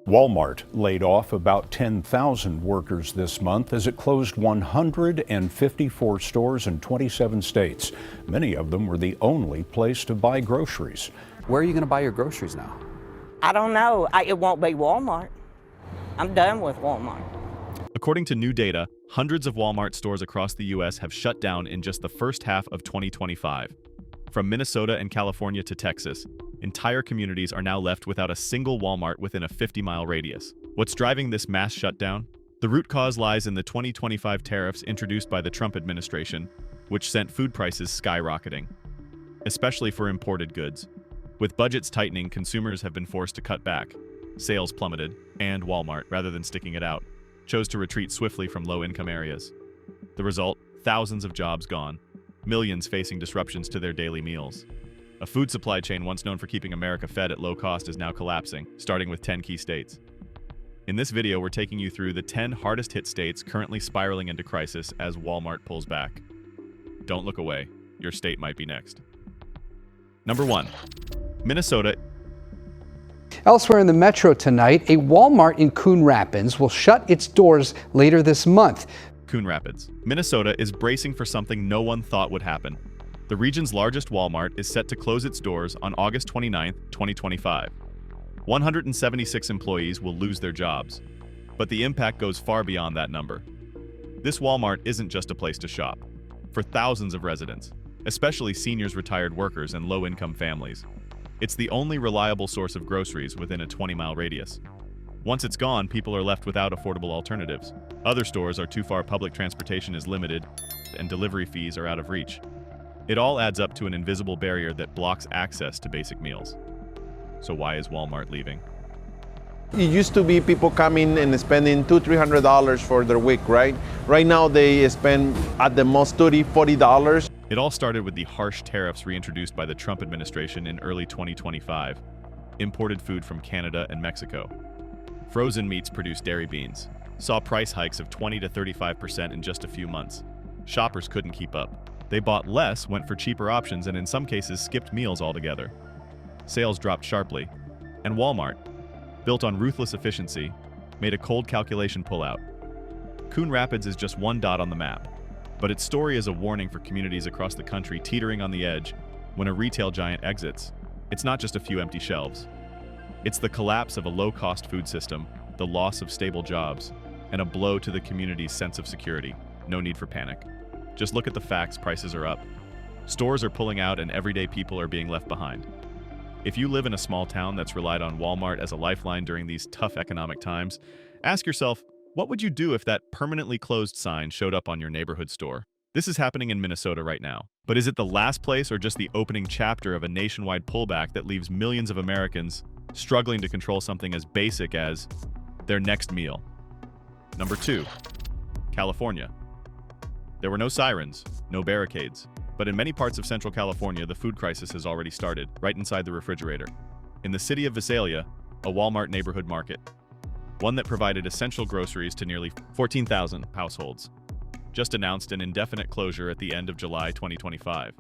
Walmart laid off about 10,000 workers this month as it closed 154 stores in 27 states. Many of them were the only place to buy groceries. Where are you going to buy your groceries now? I don't know. It won't be Walmart. I'm done with Walmart. According to new data, hundreds of Walmart stores across the U.S. have shut down in just the first half of 2025. From Minnesota and California to Texas, entire communities are now left without a single Walmart within a 50-mile radius. What's driving this mass shutdown? The root cause lies in the 2025 tariffs introduced by the Trump administration, which sent food prices skyrocketing, especially for imported goods. With budgets tightening, consumers have been forced to cut back. Sales plummeted, and Walmart, rather than sticking it out, chose to retreat swiftly from low-income areas. The result? Thousands of jobs gone, millions facing disruptions to their daily meals. A food supply chain once known for keeping America fed at low cost is now collapsing, starting with 10 key states. In this video, we're taking you through the 10 hardest-hit states currently spiraling into crisis as Walmart pulls back. Don't look away. Your state might be next. Number 1. Minnesota. Elsewhere in the metro tonight, a Walmart in Coon Rapids will shut its doors later this month. Coon Rapids, Minnesota is bracing for something no one thought would happen. The region's largest Walmart is set to close its doors on August 29, 2025. 176 employees will lose their jobs, but the impact goes far beyond that number. This Walmart isn't just a place to shop. For thousands of residents, especially seniors, retired workers, and low-income families, it's the only reliable source of groceries within a 20-mile radius. Once it's gone, people are left without affordable alternatives. Other stores are too far, public transportation is limited, and delivery fees are out of reach. It all adds up to an invisible barrier that blocks access to basic meals. So why is Walmart leaving? It used to be people coming and spending $200-300 for their week, right? Right now they spend at the most $30-40. It all started with the harsh tariffs reintroduced by the Trump administration in early 2025. Imported food from Canada and Mexico. Frozen meats produced dairy beans. Saw price hikes of 20 to 35% in just a few months. Shoppers couldn't keep up. They bought less, went for cheaper options, and in some cases skipped meals altogether. Sales dropped sharply, and Walmart, built on ruthless efficiency, made a cold calculation pullout. Coon Rapids is just one dot on the map, but its story is a warning for communities across the country teetering on the edge when a retail giant exits. It's not just a few empty shelves. It's the collapse of a low-cost food system, the loss of stable jobs, and a blow to the community's sense of security. No need for panic. Just look at the facts. Prices are up. Stores are pulling out, and everyday people are being left behind. If you live in a small town that's relied on Walmart as a lifeline during these tough economic times, ask yourself, what would you do if that permanently closed sign showed up on your neighborhood store? This is happening in Minnesota right now. But is it the last place or just the opening chapter of a nationwide pullback that leaves millions of Americans struggling to control something as basic as their next meal? Number 2. California. There were no sirens, no barricades, but in many parts of Central California, the food crisis has already started, right inside the refrigerator. In the city of Visalia, a Walmart neighborhood market, one that provided essential groceries to nearly 14,000 households, just announced an indefinite closure at the end of July 2025.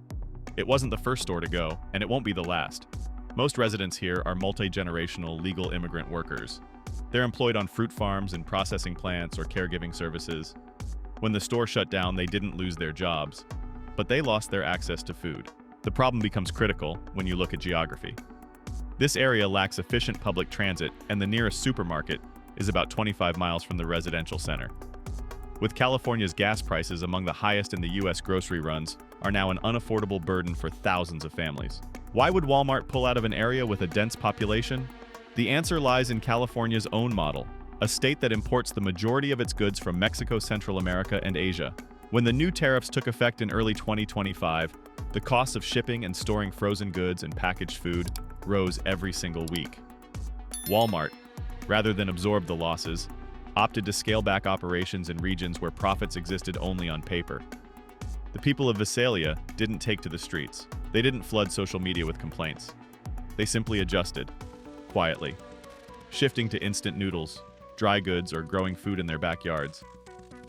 It wasn't the first store to go, and it won't be the last. Most residents here are multi-generational legal immigrant workers. They're employed on fruit farms and processing plants or caregiving services. When the store shut down, they didn't lose their jobs, but they lost their access to food. The problem becomes critical when you look at geography. This area lacks efficient public transit, and the nearest supermarket is about 25 miles from the residential center. With California's gas prices among the highest in the U.S., grocery runs are now an unaffordable burden for thousands of families. Why would Walmart pull out of an area with a dense population? The answer lies in California's own model, a state that imports the majority of its goods from Mexico, Central America, and Asia. When the new tariffs took effect in early 2025, the costs of shipping and storing frozen goods and packaged food rose every single week. Walmart, rather than absorb the losses, opted to scale back operations in regions where profits existed only on paper. The people of Visalia didn't take to the streets. They didn't flood social media with complaints. They simply adjusted, quietly, shifting to instant noodles, dry goods, or growing food in their backyards.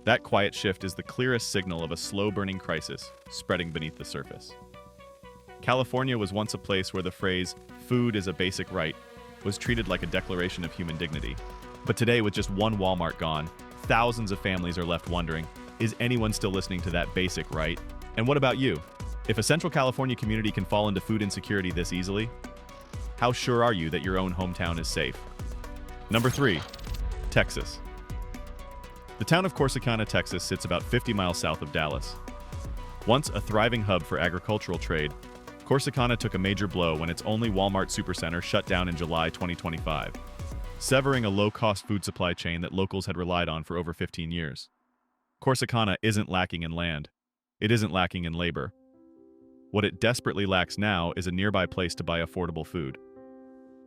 That quiet shift is the clearest signal of a slow-burning crisis spreading beneath the surface. California was once a place where the phrase, "food is a basic right," was treated like a declaration of human dignity. But today, with just one Walmart gone, thousands of families are left wondering, is anyone still listening to that basic right? And what about you? If a Central California community can fall into food insecurity this easily, how sure are you that your own hometown is safe? Number 3, Texas. The town of Corsicana, Texas sits about 50 miles south of Dallas. Once a thriving hub for agricultural trade, Corsicana took a major blow when its only Walmart supercenter shut down in July 2025, severing a low-cost food supply chain that locals had relied on for over 15 years. Corsicana isn't lacking in land. It isn't lacking in labor. What it desperately lacks now is a nearby place to buy affordable food.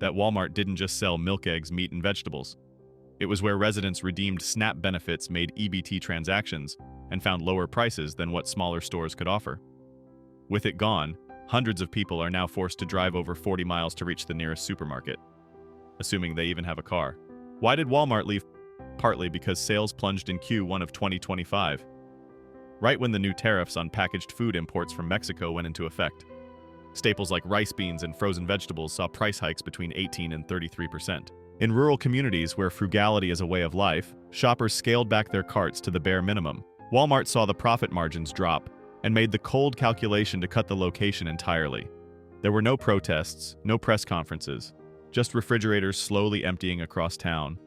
That Walmart didn't just sell milk, eggs, meat, and vegetables. It was where residents redeemed SNAP benefits, made EBT transactions, and found lower prices than what smaller stores could offer. With it gone, hundreds of people are now forced to drive over 40 miles to reach the nearest supermarket, assuming they even have a car. Why did Walmart leave? Partly because sales plunged in Q1 of 2025, right when the new tariffs on packaged food imports from Mexico went into effect. Staples like rice beans and frozen vegetables saw price hikes between 18 and 33%. In rural communities where frugality is a way of life, shoppers scaled back their carts to the bare minimum. Walmart saw the profit margins drop and made the cold calculation to cut the location entirely. There were no protests, no press conferences, just refrigerators slowly emptying across town.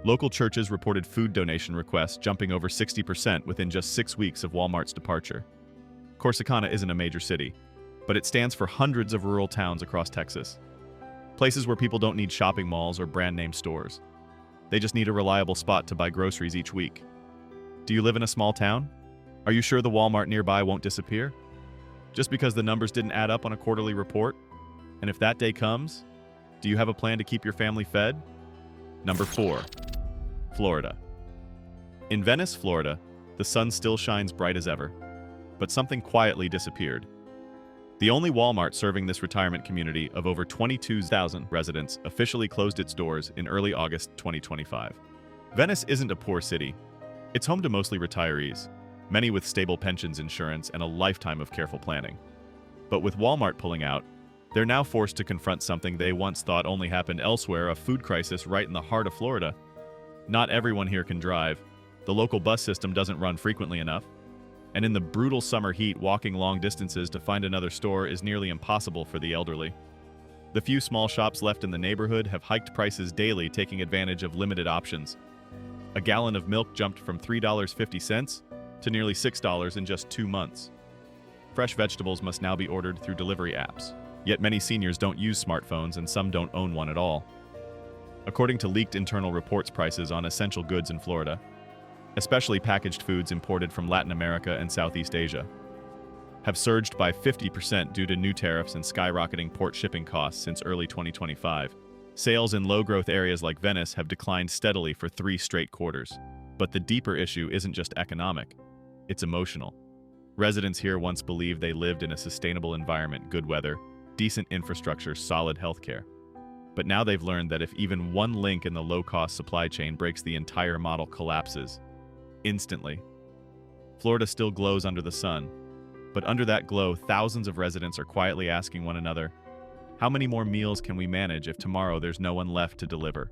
Local churches reported food donation requests jumping over 60% within just 6 weeks of Walmart's departure. Corsicana isn't a major city, but it stands for hundreds of rural towns across Texas. Places where people don't need shopping malls or brand-name stores. They just need a reliable spot to buy groceries each week. Do you live in a small town? Are you sure the Walmart nearby won't disappear? Just because the numbers didn't add up on a quarterly report? And if that day comes, do you have a plan to keep your family fed? Number 4, Florida. In Venice, Florida, the sun still shines bright as ever, but something quietly disappeared. The only Walmart serving this retirement community of over 22,000 residents officially closed its doors in early August 2025. Venice isn't a poor city. It's home to mostly retirees, many with stable pensions, insurance, and a lifetime of careful planning. But with Walmart pulling out, they're now forced to confront something they once thought only happened elsewhere, a food crisis right in the heart of Florida. Not everyone here can drive. The local bus system doesn't run frequently enough. And in the brutal summer heat, walking long distances to find another store is nearly impossible for the elderly. The few small shops left in the neighborhood have hiked prices daily, taking advantage of limited options. A gallon of milk jumped from $3.50 to nearly $6 in just 2 months. Fresh vegetables must now be ordered through delivery apps. Yet many seniors don't use smartphones and some don't own one at all. According to leaked internal reports, prices on essential goods in Florida, especially packaged foods imported from Latin America and Southeast Asia, have surged by 50% due to new tariffs and skyrocketing port shipping costs since early 2025. Sales in low-growth areas like Venice have declined steadily for 3 straight quarters. But the deeper issue isn't just economic, it's emotional. Residents here once believed they lived in a sustainable environment, good weather, decent infrastructure, solid healthcare. But now they've learned that if even one link in the low-cost supply chain breaks, the entire model collapses. Instantly. Florida still glows under the sun, but under that glow, thousands of residents are quietly asking one another, how many more meals can we manage if tomorrow there's no one left to deliver?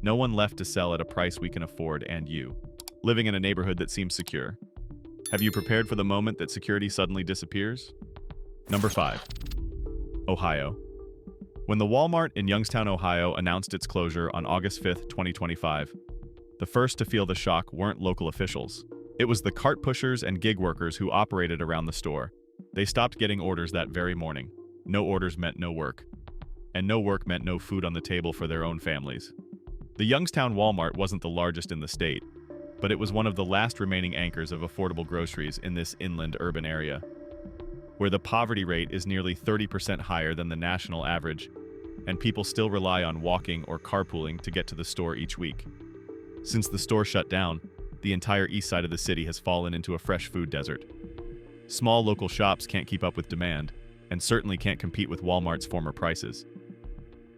No one left to sell at a price we can afford, and you, living in a neighborhood that seems secure. Have you prepared for the moment that security suddenly disappears? Number 5, Ohio. When the Walmart in Youngstown, Ohio announced its closure on August 5, 2025, the first to feel the shock weren't local officials. It was the cart pushers and gig workers who operated around the store. They stopped getting orders that very morning. No orders meant no work. And no work meant no food on the table for their own families. The Youngstown Walmart wasn't the largest in the state, but it was one of the last remaining anchors of affordable groceries in this inland urban area, where the poverty rate is nearly 30% higher than the national average, and people still rely on walking or carpooling to get to the store each week. Since the store shut down, the entire east side of the city has fallen into a fresh food desert. Small local shops can't keep up with demand, and certainly can't compete with Walmart's former prices.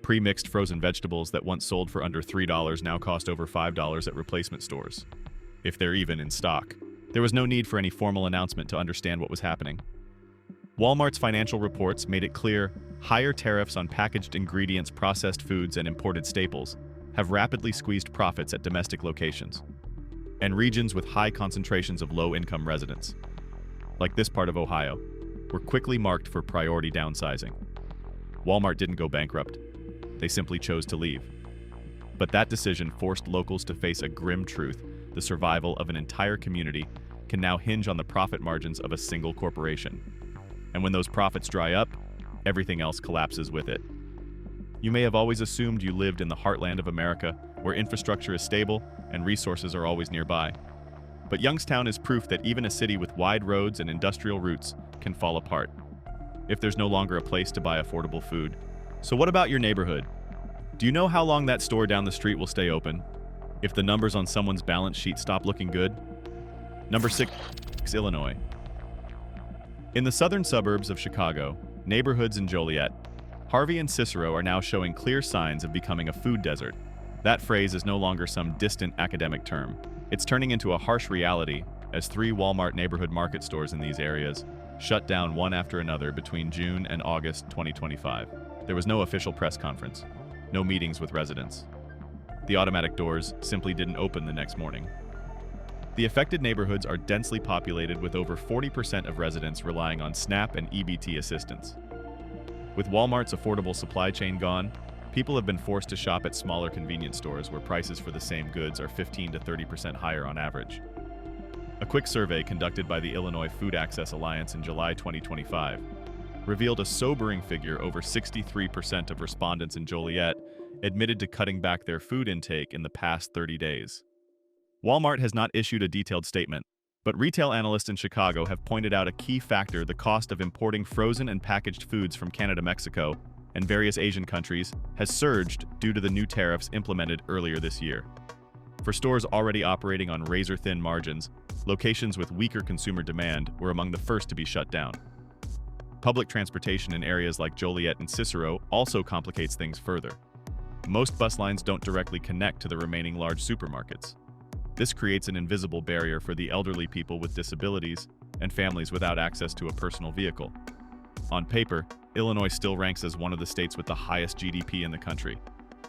Pre-mixed frozen vegetables that once sold for under $3 now cost over $5 at replacement stores, if they're even in stock. There was no need for any formal announcement to understand what was happening. Walmart's financial reports made it clear higher tariffs on packaged ingredients, processed foods, and imported staples have rapidly squeezed profits at domestic locations and regions with high concentrations of low-income residents, like this part of Ohio, were quickly marked for priority downsizing. Walmart didn't go bankrupt. They simply chose to leave. But that decision forced locals to face a grim truth: the survival of an entire community can now hinge on the profit margins of a single corporation. And when those profits dry up, everything else collapses with it. You may have always assumed you lived in the heartland of America, where infrastructure is stable and resources are always nearby. But Youngstown is proof that even a city with wide roads and industrial roots can fall apart if there's no longer a place to buy affordable food. So what about your neighborhood? Do you know how long that store down the street will stay open if the numbers on someone's balance sheet stop looking good? Number 6, Illinois. In the southern suburbs of Chicago, neighborhoods in Joliet, Harvey and Cicero are now showing clear signs of becoming a food desert. That phrase is no longer some distant academic term. It's turning into a harsh reality as 3 Walmart neighborhood market stores in these areas shut down one after another between June and August 2025. There was no official press conference, no meetings with residents. The automatic doors simply didn't open the next morning. The affected neighborhoods are densely populated with over 40% of residents relying on SNAP and EBT assistance. With Walmart's affordable supply chain gone, people have been forced to shop at smaller convenience stores where prices for the same goods are 15 to 30% higher on average. A quick survey conducted by the Illinois Food Access Alliance in July 2025 revealed a sobering figure: over 63% of respondents in Joliet admitted to cutting back their food intake in the past 30 days. Walmart has not issued a detailed statement, but retail analysts in Chicago have pointed out a key factor: the cost of importing frozen and packaged foods from Canada, Mexico, and various Asian countries has surged due to the new tariffs implemented earlier this year. For stores already operating on razor-thin margins, locations with weaker consumer demand were among the first to be shut down. Public transportation in areas like Joliet and Cicero also complicates things further. Most bus lines don't directly connect to the remaining large supermarkets. This creates an invisible barrier for the elderly, people with disabilities, and families without access to a personal vehicle. On paper, Illinois still ranks as one of the states with the highest GDP in the country.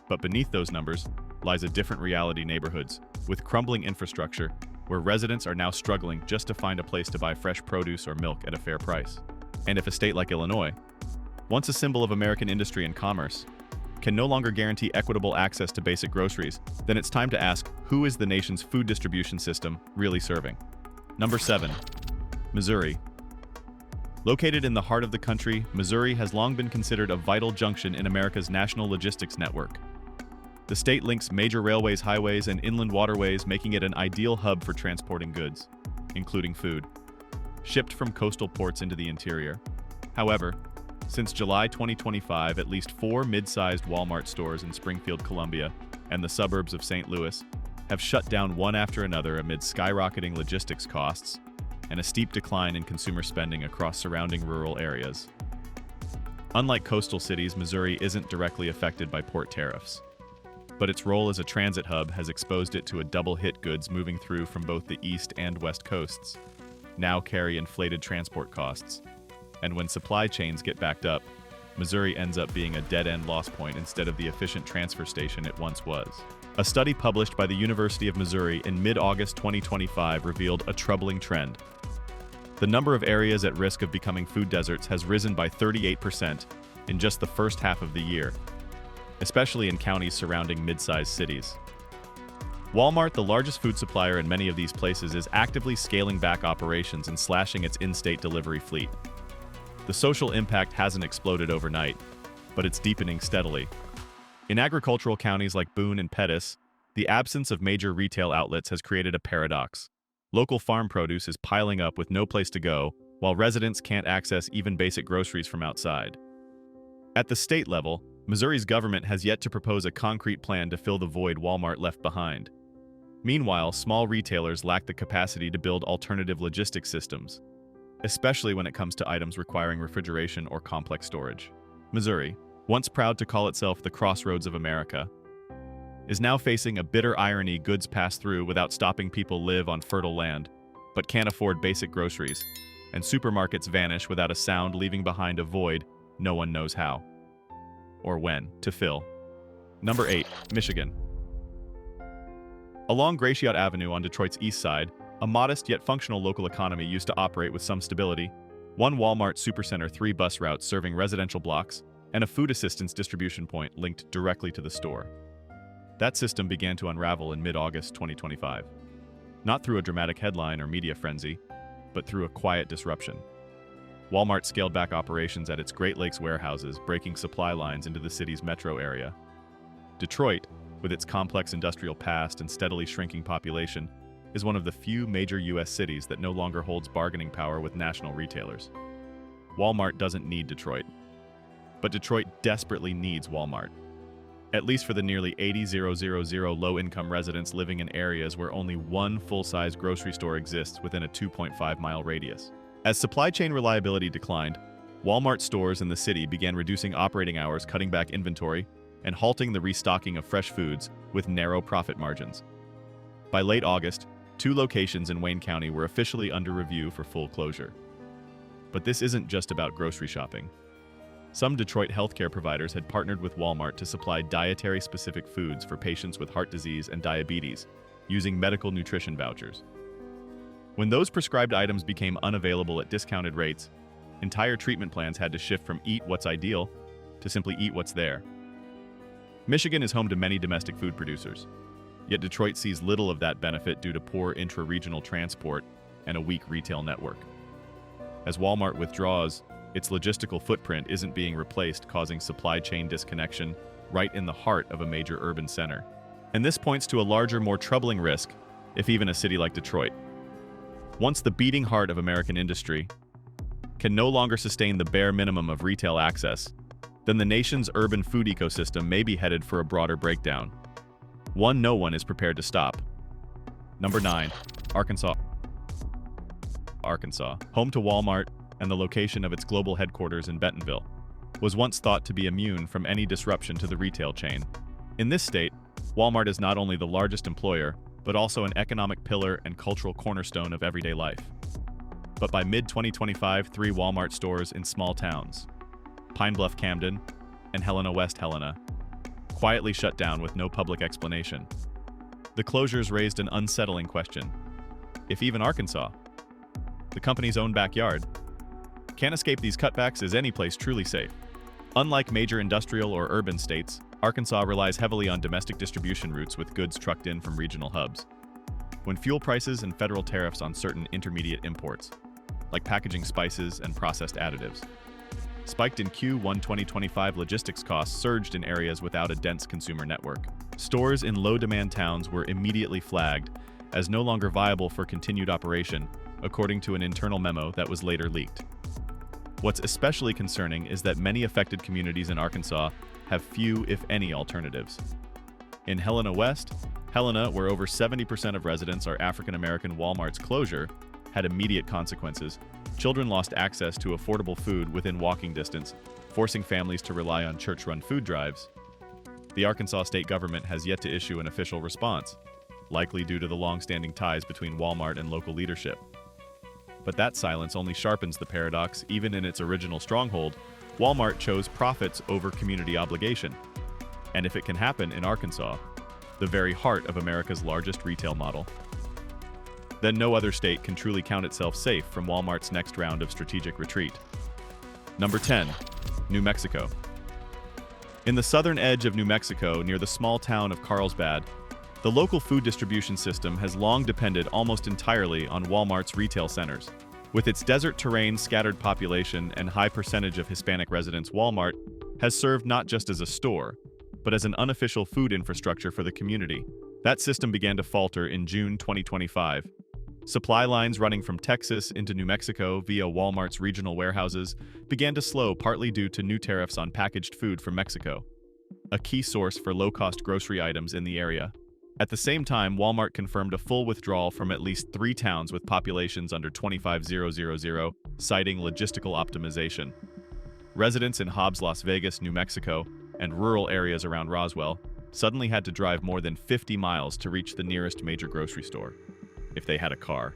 But beneath those numbers lies a different reality: neighborhoods with crumbling infrastructure, where residents are now struggling just to find a place to buy fresh produce or milk at a fair price. And if a state like Illinois, once a symbol of American industry and commerce, can no longer guarantee equitable access to basic groceries, then it's time to ask, who is the nation's food distribution system really serving? Number 7, Missouri. Located in the heart of the country, Missouri has long been considered a vital junction in America's national logistics network. The state links major railways, highways, and inland waterways, making it an ideal hub for transporting goods, including food, shipped from coastal ports into the interior. However, since July 2025, at least 4 mid-sized Walmart stores in Springfield, Columbia, and the suburbs of St. Louis have shut down one after another amid skyrocketing logistics costs and a steep decline in consumer spending across surrounding rural areas. Unlike coastal cities, Missouri isn't directly affected by port tariffs, but its role as a transit hub has exposed it to a double hit: goods moving through from both the east and west coasts now carry inflated transport costs. And when supply chains get backed up, Missouri ends up being a dead-end loss point instead of the efficient transfer station it once was. A study published by the University of Missouri in mid-August 2025 revealed a troubling trend. The number of areas at risk of becoming food deserts has risen by 38% in just the first half of the year, especially in counties surrounding mid-sized cities. Walmart, the largest food supplier in many of these places, is actively scaling back operations and slashing its in-state delivery fleet. The social impact hasn't exploded overnight, but it's deepening steadily. In agricultural counties like Boone and Pettis, the absence of major retail outlets has created a paradox. Local farm produce is piling up with no place to go, while residents can't access even basic groceries from outside. At the state level, Missouri's government has yet to propose a concrete plan to fill the void Walmart left behind. Meanwhile, small retailers lack the capacity to build alternative logistics systems, especially when it comes to items requiring refrigeration or complex storage. Missouri, once proud to call itself the crossroads of America, is now facing a bitter irony: goods pass through without stopping people live on fertile land, but can't afford basic groceries, and supermarkets vanish without a sound, leaving behind a void no one knows how or when to fill. Number 8, Michigan. Along Gratiot Avenue on Detroit's east side, a modest yet functional local economy used to operate with some stability. One Walmart Supercenter, 3 bus routes serving residential blocks, and a food assistance distribution point linked directly to the store. That system began to unravel in mid-August 2025. Not through a dramatic headline or media frenzy, but through a quiet disruption. Walmart scaled back operations at its Great Lakes warehouses, breaking supply lines into the city's metro area. Detroit, with its complex industrial past and steadily shrinking population, is one of the few major U.S. cities that no longer holds bargaining power with national retailers. Walmart doesn't need Detroit, but Detroit desperately needs Walmart, at least for the nearly 80,000 low-income residents living in areas where only one full-size grocery store exists within a 2.5-mile radius. As supply chain reliability declined, Walmart stores in the city began reducing operating hours, cutting back inventory, and halting the restocking of fresh foods with narrow profit margins. By late August, 2 locations in Wayne County were officially under review for full closure. But this isn't just about grocery shopping. Some Detroit healthcare providers had partnered with Walmart to supply dietary-specific foods for patients with heart disease and diabetes, using medical nutrition vouchers. When those prescribed items became unavailable at discounted rates, entire treatment plans had to shift from eat what's ideal to simply eat what's there. Michigan is home to many domestic food producers, yet Detroit sees little of that benefit due to poor intra-regional transport and a weak retail network. As Walmart withdraws, its logistical footprint isn't being replaced, causing supply chain disconnection right in the heart of a major urban center. And this points to a larger, more troubling risk, if even a city like Detroit, once the beating heart of American industry, can no longer sustain the bare minimum of retail access, then the nation's urban food ecosystem may be headed for a broader breakdown, one no one is prepared to stop. Number 9, Arkansas. Arkansas, home to Walmart and the location of its global headquarters in Bentonville, was once thought to be immune from any disruption to the retail chain. In this state, Walmart is not only the largest employer, but also an economic pillar and cultural cornerstone of everyday life. But by mid-2025, 3 Walmart stores in small towns, Pine Bluff, Camden, and Helena, West Helena, quietly shut down with no public explanation. The closures raised an unsettling question. If even Arkansas, the company's own backyard, can't escape these cutbacks, is any place truly safe? Unlike major industrial or urban states, Arkansas relies heavily on domestic distribution routes with goods trucked in from regional hubs. When fuel prices and federal tariffs on certain intermediate imports, like packaging spices and processed additives, spiked in Q1 2025, logistics costs surged in areas without a dense consumer network. Stores in low-demand towns were immediately flagged as no longer viable for continued operation, according to an internal memo that was later leaked. What's especially concerning is that many affected communities in Arkansas have few, if any, alternatives. In Helena West, Helena, where over 70% of residents are African American, Walmart's closure had immediate consequences. Children lost access to affordable food within walking distance, forcing families to rely on church-run food drives. The Arkansas state government has yet to issue an official response, likely due to the long-standing ties between Walmart and local leadership. But that silence only sharpens the paradox. Even in its original stronghold, Walmart chose profits over community obligation. And if it can happen in Arkansas, the very heart of America's largest retail model, then no other state can truly count itself safe from Walmart's next round of strategic retreat. Number 10, New Mexico. In the southern edge of New Mexico, near the small town of Carlsbad, the local food distribution system has long depended almost entirely on Walmart's retail centers. With its desert terrain, scattered population, and high percentage of Hispanic residents, Walmart has served not just as a store, but as an unofficial food infrastructure for the community. That system began to falter in June 2025. Supply lines running from Texas into New Mexico via Walmart's regional warehouses began to slow, partly due to new tariffs on packaged food from Mexico, a key source for low-cost grocery items in the area. At the same time, Walmart confirmed a full withdrawal from at least 3 towns with populations under 25,000, citing logistical optimization. Residents in Hobbs, Las Vegas, New Mexico, and rural areas around Roswell suddenly had to drive more than 50 miles to reach the nearest major grocery store, if they had a car.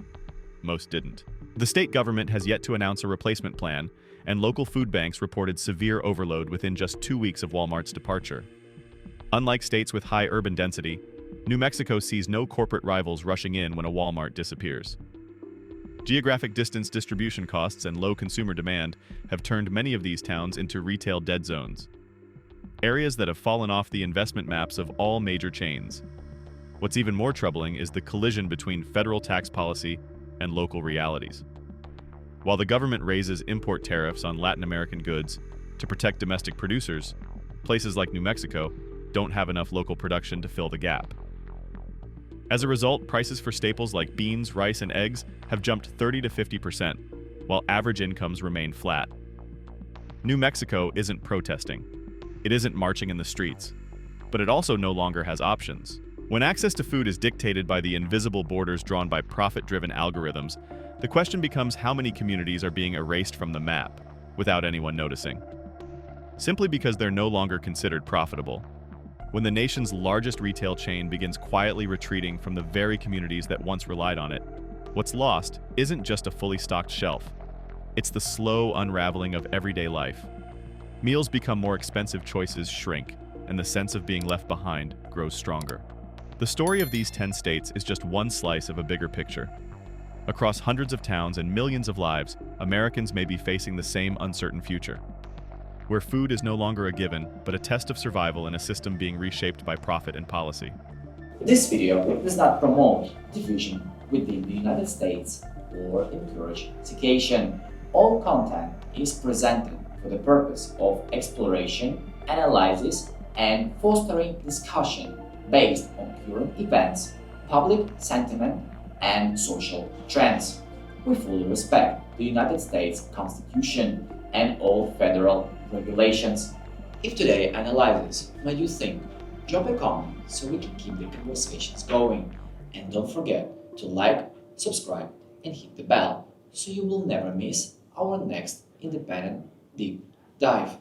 Most didn't. The state government has yet to announce a replacement plan, and local food banks reported severe overload within just 2 weeks of Walmart's departure. Unlike states with high urban density, New Mexico sees no corporate rivals rushing in when a Walmart disappears. Geographic distance distribution costs and low consumer demand have turned many of these towns into retail dead zones, areas that have fallen off the investment maps of all major chains. What's even more troubling is the collision between federal tax policy and local realities. While the government raises import tariffs on Latin American goods to protect domestic producers, places like New Mexico don't have enough local production to fill the gap. As a result, prices for staples like beans, rice, and eggs have jumped 30 to 50%, while average incomes remain flat. New Mexico isn't protesting. It isn't marching in the streets, but it also no longer has options. When access to food is dictated by the invisible borders drawn by profit-driven algorithms, the question becomes how many communities are being erased from the map without anyone noticing, simply because they're no longer considered profitable. When the nation's largest retail chain begins quietly retreating from the very communities that once relied on it, what's lost isn't just a fully stocked shelf. It's the slow unraveling of everyday life. Meals become more expensive, choices shrink, and the sense of being left behind grows stronger. The story of these 10 states is just one slice of a bigger picture. Across hundreds of towns and millions of lives, Americans may be facing the same uncertain future, where food is no longer a given, but a test of survival in a system being reshaped by profit and policy. This video does not promote division within the United States or encourage segregation. All content is presented for the purpose of exploration, analysis, and fostering discussion based on current events, public sentiment, and social trends. We fully respect the United States Constitution and all federal regulations. If today's analysis made you think, drop a comment so we can keep the conversations going. And don't forget to like, subscribe, and hit the bell so you will never miss our next independent deep dive.